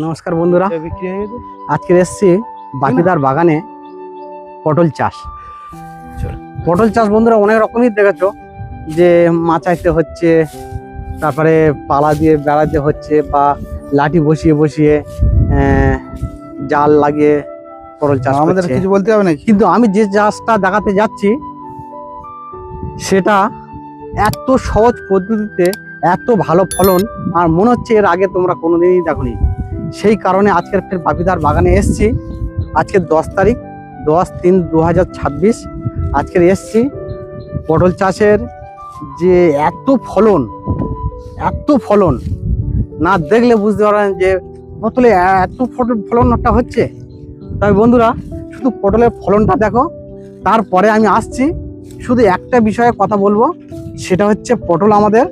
নমস্কার বন্ধুরা, আজকে এসেছি বাপিদার বাগানে পটল চাষ। পটল চাষ বন্ধুরা অনেক রকমই দেখেছো, যে মাচাইতে হচ্ছে, তারপরে পালা দিয়ে বেড়াতে হচ্ছে, বা লাঠি বসিয়ে বসিয়ে জাল লাগিয়ে পটল চাষ। আমাদের কিছু বলতে হবে না, কিন্তু আমি যে চাষটা দেখাতে যাচ্ছি সেটা এত সহজ পদ্ধতিতে এত ভালো ফলন, আর মনে হচ্ছে এর আগে তোমরা কোনোদিনই দেখোনি। সেই কারণে আজকের ফের বাপিদার বাগানে এসছি। আজকে 10 তারিখ 10/3/2026 আজকের এসছি। পটল চাষের যে এত ফলন না দেখলে বুঝতে পারবেন যে পটলে এত ফলনটা হচ্ছে। তবে বন্ধুরা শুধু পটলের ফলনটা দেখো, তারপরে আমি আসছি। শুধু একটা বিষয়ে কথা বলবো, সেটা হচ্ছে পটল আমাদের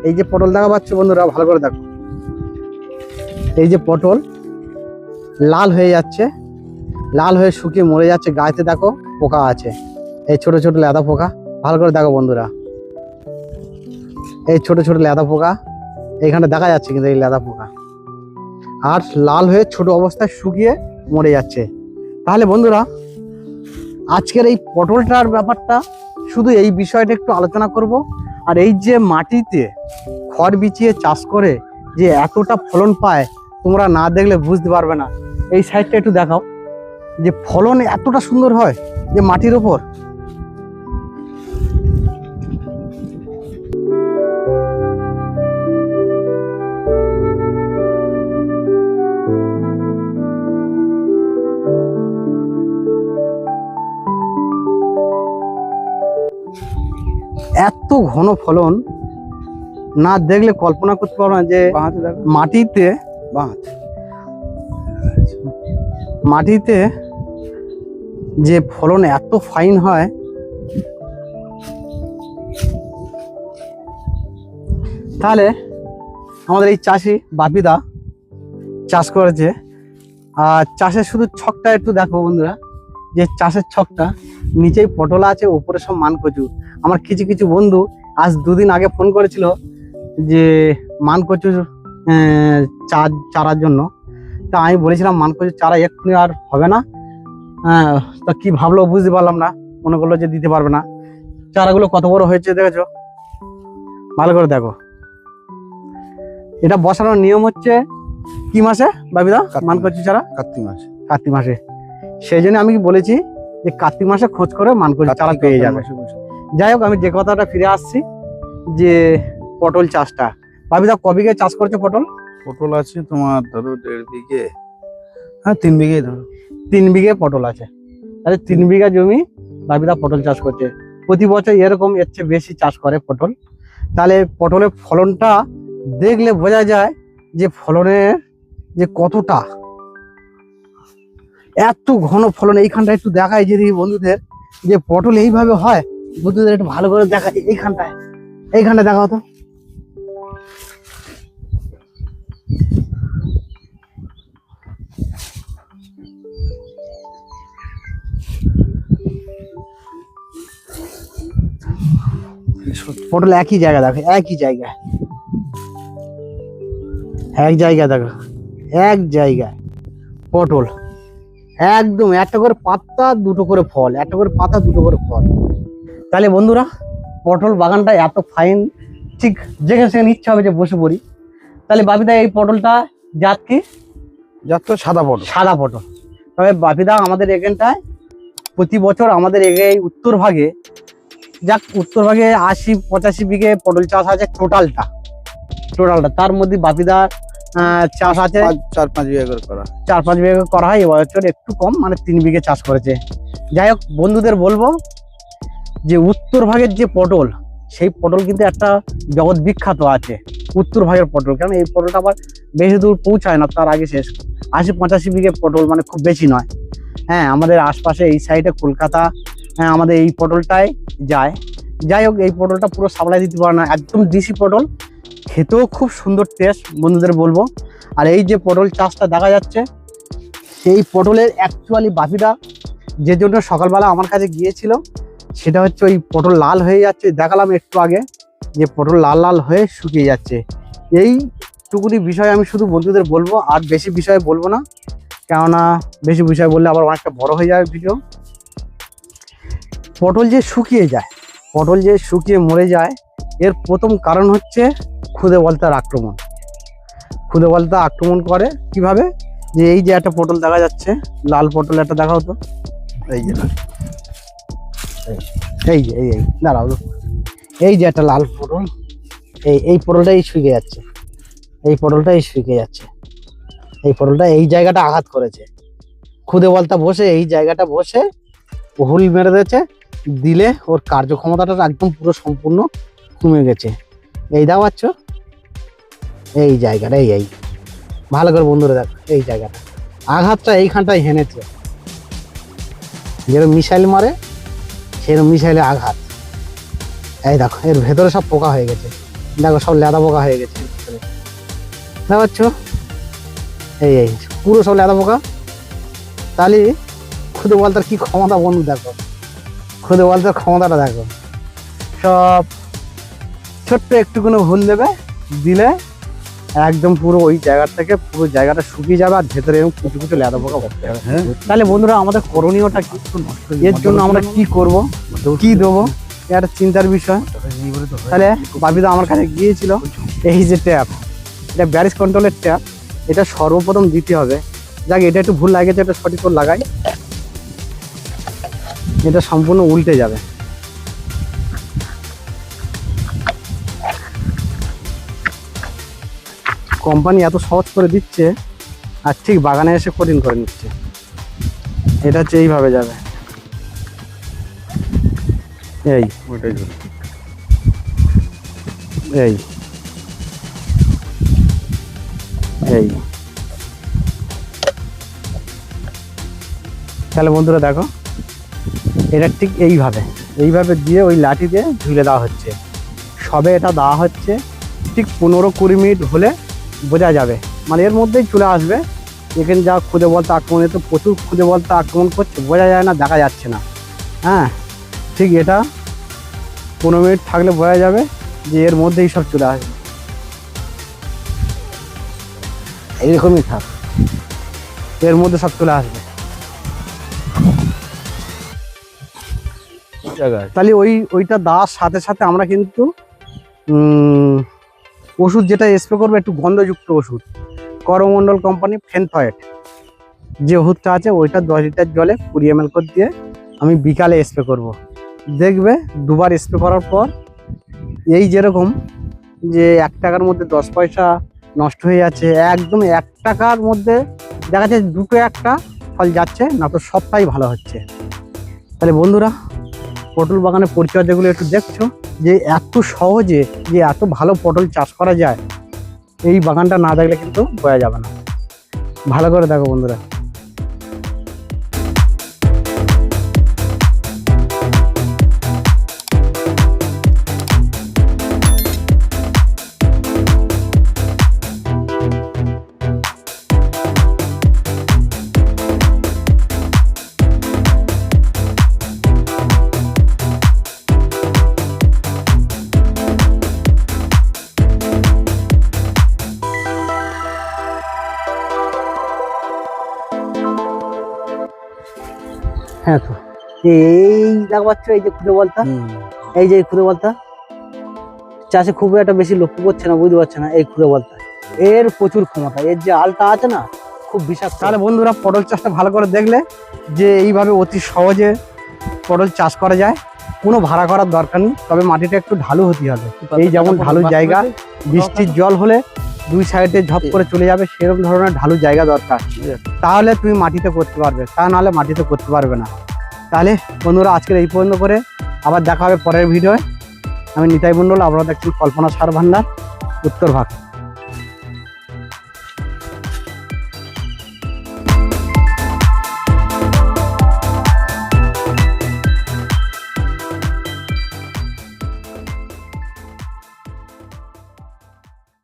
এই যে পটল দেখা পাচ্ছ বন্ধুরা, ভালো করে দেখো। এই যে পটল লাল হয়ে যাচ্ছে, লাল হয়ে শুকিয়ে মরে যাচ্ছে। গায়েতে দেখো পোকা আছে, এই ছোট ছোট লেদা পোকা। ভালো করে দেখো বন্ধুরা, এই ছোট ছোট লেদা পোকা এইখানে দেখা যাচ্ছে, কিন্তু এই লেদা পোকা আর লাল হয়ে ছোট অবস্থায় শুকিয়ে মরে যাচ্ছে। তাহলে বন্ধুরা আজকের এই পটলটার ব্যাপারটা শুধু এই বিষয়টা একটু আলোচনা করব। আর এই যে মাটিতে খড় বিছিয়ে চাষ করে যে এতটা ফলন পায়, তোমরা না দেখলে বুঝতে পারবে না। এই সাইডটা একটু দেখাও, যে ফলন এতটা সুন্দর হয় যে মাটির ওপর। এত ঘন ফলন না দেখলে কল্পনা করতে পারবো না, যে মাটিতে যে ফলন এত ফাইন হয়। তাহলে আমাদের এই চাষি বাপিদা চাষ করেছে। আর চাষের শুধু ছকটা একটু দেখো বন্ধুরা, যে চাষের ছকটা নিচেই পটল আছে, উপরে সব মানকচু। আমার কিছু কিছু বন্ধু আজ 2 দিন আগে ফোন করেছিল যে মানকচু চারার জন্য। তা আমি বলেছিলাম মানকচু চারা এক্ষুনি আর হবে না। তা কি ভাবলো বুঝতে পারলাম না, মনে করলো যে দিতে পারবে না। চারাগুলো কত বড় হয়েছে দেখেছো, ভালো করে দেখো। এটা বসানোর নিয়ম হচ্ছে কি মাসে বাপিদা? মানকচু চারা কার্তিক মাসে। সেই জন্য আমি বলেছি যে কার্তিক মাসে খোঁজ করে মানকচু চারা পেয়ে যাবে। যাই হোক, আমি যে কথাটা ফিরে আসছি, যে পটল চাষটা বাপিদা কবিঘে চাষ করছে পটল? পটল আছে তোমার ধরো 1.5 বিঘে, হ্যাঁ 3 বিঘে ধরো। 3 বিঘে পটল আছে। তাহলে 3 বিঘা জমি বাপিদা পটল চাষ করছে। প্রতি বছর এরকম এর চেয়ে বেশি চাষ করে পটল। তাহলে পটলের ফলনটা দেখলে বোঝা যায় যে ফলনের যে কতটা এত ঘন ফলন। এইখানটা একটু দেখায় যদি বন্ধুদের, যে পটল এইভাবে হয় বন্ধুদের, একটু ভালো করে দেখা। এইখানটা দেখাও তো। পটল একই জায়গা দেখো, একই জায়গায় দেখো, এক জায়গায় পটল একদম একটা করে পাতা দুটো করে ফল, একটা করে পাতা দুটো করে ফল। তাহলে বন্ধুরা পটল বাগানটা এত ফাইন, ঠিক যেখানে সেখানে ইচ্ছা হবে যে বসে পড়ি। তাহলে বাপিদা এই পটলটা জাত কি? জাত তো সাদা পটল। তবে বাপিদা আমাদের এখানটায় প্রতি বছর আমাদের এই উত্তর ভাগে 80-85 বিঘে পটল চাষ আছে। টোটালটা তার মধ্যে বাপিদার চাষ আছে 4-5 বিঘা করে করা। 4-5 বিঘা করা হয়। এবছর একটু কম, মানে 3 বিঘে চাষ করেছে। যাই হোক বন্ধুদের বলবো যে উত্তর ভাগের যে পটল, সেই পটল কিন্তু একটা জগৎ বিখ্যাত আছে উত্তর ভাগের পটল। কারণ এই পটলটা আবার বেশি দূর পৌঁছায় না, তার আগে শেষ। 80-85 বিঘে পটল মানে খুব বেশি নয়। হ্যাঁ, আমাদের আশপাশে এই সাইডে কলকাতা, আমাদের এই পটলটাই যায়। যাই হোক, এই পটলটা পুরো সাপ্লাই দিতে পারে না, একদম দেশি পটল, খেতেও খুব সুন্দর টেস্ট বন্ধুদের বলবো। আর এই যে পটল চাষটা দেখা যাচ্ছে, সেই পটলের অ্যাকচুয়ালি বাপিদা যে জন্য সকালবেলা আমার কাছে গিয়েছিল, সেটা হচ্ছে ওই পটল লাল হয়ে যাচ্ছে, দেখালাম একটু আগে যে পটল লাল লাল হয়ে শুকিয়ে যাচ্ছে। এইটুকুনি বিষয় আমি শুধু বন্ধুদের বলবো, আর বেশি বিষয়ে বলবো না, কেননা বেশি বিষয় বললে আবার অনেকটা বড় হয়ে যাবে ভিডিও। পটল যে শুকিয়ে যায়, পটল যে শুকিয়ে মরে যায়, এর প্রথম কারণ হচ্ছে খুদে বলতার আক্রমণ। খুদে বলতা আক্রমণ করে কিভাবে, যে এই যে একটা পটল দেখা যাচ্ছে, লাল পটল একটা দেখাও তো, এই যে এই দাঁড়াও তো, এই যে একটা লাল পটল, এই পটলটাই শুকিয়ে যাচ্ছে, এই পটলটাই শুকিয়ে যাচ্ছে, এই পটলটা এই জায়গাটা আঘাত করেছে, খুদে বলতা বসে এই জায়গাটা বসে হুল মেরে দিয়েছে, দিলে ওর কার্যক্ষমতাটা একদম পুরো সম্পূর্ণ কমে গেছে। এই দাও পাচ্ছ এই জায়গাটা, এই ভালো করে বন্ধুরা দেখো, এই জায়গাটা আঘাতটা এইখানটায় হেনেছে, যেরকম মিসাইল মারে সেরকম মিসাইলে আঘাত। এই দেখো এর ভেতরে সব পোকা হয়ে গেছে, দেখো সব লেদা পোকা হয়ে গেছে, দেখতে পাচ্ছ এই পুরো সব লেদা পোকা। তাহলে খুদে বলতার কি ক্ষমতা বন্ধু দেখো, খুদে বলতার ক্ষমতাটা দেখো, সব ছোট্ট একটুকুনো ভুল দেবে, দিলে একদম পুরো ওই জায়গা থেকে পুরো জায়গাটা শুকিয়ে যাবে, আর ভেতরে এরকম কিছু কিছু লেদা পোকা বসতে যাবে। তাহলে বন্ধুরা আমাদের করণীয়টা কি, এর জন্য আমরা কি করব, কি দেবো, একটা চিন্তার বিষয়। তাহলে বাবিদা আমার কাছে গিয়েছিল, এই যে ট্যাপ, এটা ব্যারিজ কন্ট্রোলের ট্যাপ, এটা সর্বপ্রথম দিতে হবে। যাক এটা একটু ভুল লাগেছে, এটা সঠিক করে লাগাই, এটা সম্পূর্ণ উল্টে যাবে। কোম্পানি এত সহজ করে দিচ্ছে, আর ঠিক বাগানে এসে কঠিন করে নিচ্ছে। এটা হচ্ছে এইভাবে যাবে, এই ওইটাই ধরো। এই এই তাহলে বন্ধুরা দেখো, এটা ঠিক এইভাবে এইভাবে দিয়ে ওই লাঠি দিয়ে ঝুলে দেওয়া হচ্ছে। সবে এটা দেওয়া হচ্ছে, ঠিক 15-20 মিনিট হলে বোঝা যাবে, মানে এর মধ্যেই চলে আসবে। এখানে যা খুদে বলতে আক্রমণ, তো প্রচুর খুদে বলতে আক্রমণ করছে, বোঝা যায় না, দেখা যাচ্ছে না। হ্যাঁ ঠিক, এটা 15 মিনিট থাকলে বোঝা যাবে যে এর মধ্যেই সব চলে আসবে। এইরকমই থাক, এর মধ্যে সব চলে আসবে। তাহলে ওইটা দেওয়ার সাথে সাথে আমরা কিন্তু ওষুধ যেটা স্প্রে করবো, একটু গন্ধযুক্ত ওষুধ, করমণ্ডল কোম্পানি ফেনথয়েড যে ওষুধটা আছে, ওইটা 10 লিটার জলে 20 ml করে দিয়ে আমি বিকালে স্প্রে করব। দেখবে দুবার স্প্রে করার পর এই যেরকম যে 1 টাকার মধ্যে 10 পয়সা নষ্ট হয়ে যাচ্ছে, একদম 1 টাকার মধ্যে দেখা যাচ্ছে 2-1টা ফল যাচ্ছে, না তো সবটাই ভালো হচ্ছে। তাহলে বন্ধুরা পটল বাগানের পরিচর্যাগুলো একটু দেখছো, যে এত সহজে যে এত ভালো পটল চাষ করা যায়, এই বাগানটা না দেখলে কিন্তু বোঝা যাবে না। ভালো করে দেখো বন্ধুরা। হ্যাঁ তো এই দেখো পাচ্ছ, এই যে খুদে বলতা, এই যে খুদে বলতা চাষে খুব একটা বেশি লক্ষ্য করছে না, বুঝতে পারছে না। এই খুদে বলতা এর প্রচুর ক্ষমতা, এর যে আলটা আছে না খুব বিশাল। তাহলে বন্ধুরা পটল চাষটা ভালো করে দেখলে যে এইভাবে অতি সহজে পটল চাষ করা যায়, কোনো ভাড়া করার দরকার নেই। তবে মাটিটা একটু ঢালু হতে হবে, এই যেমন ঢালু জায়গা, বৃষ্টির জল হলে 2 সাইডে ঝপ করে চলে যাবে, সেরকম ধরনের ঢালু জায়গা দরকার, তাহলে তুমি মাটিতে করতে পারবে, তা নাহলে মাটিতে করতে পারবে না। তাহলে বন্ধুরা আজকের এই পর্যন্ত করে, আবার দেখা হবে পরের ভিডিওয়। আমি নিতাই মণ্ডল, আপনারা দেখছেন কল্পনা সার ভান্ডার, উত্তর ভাগ।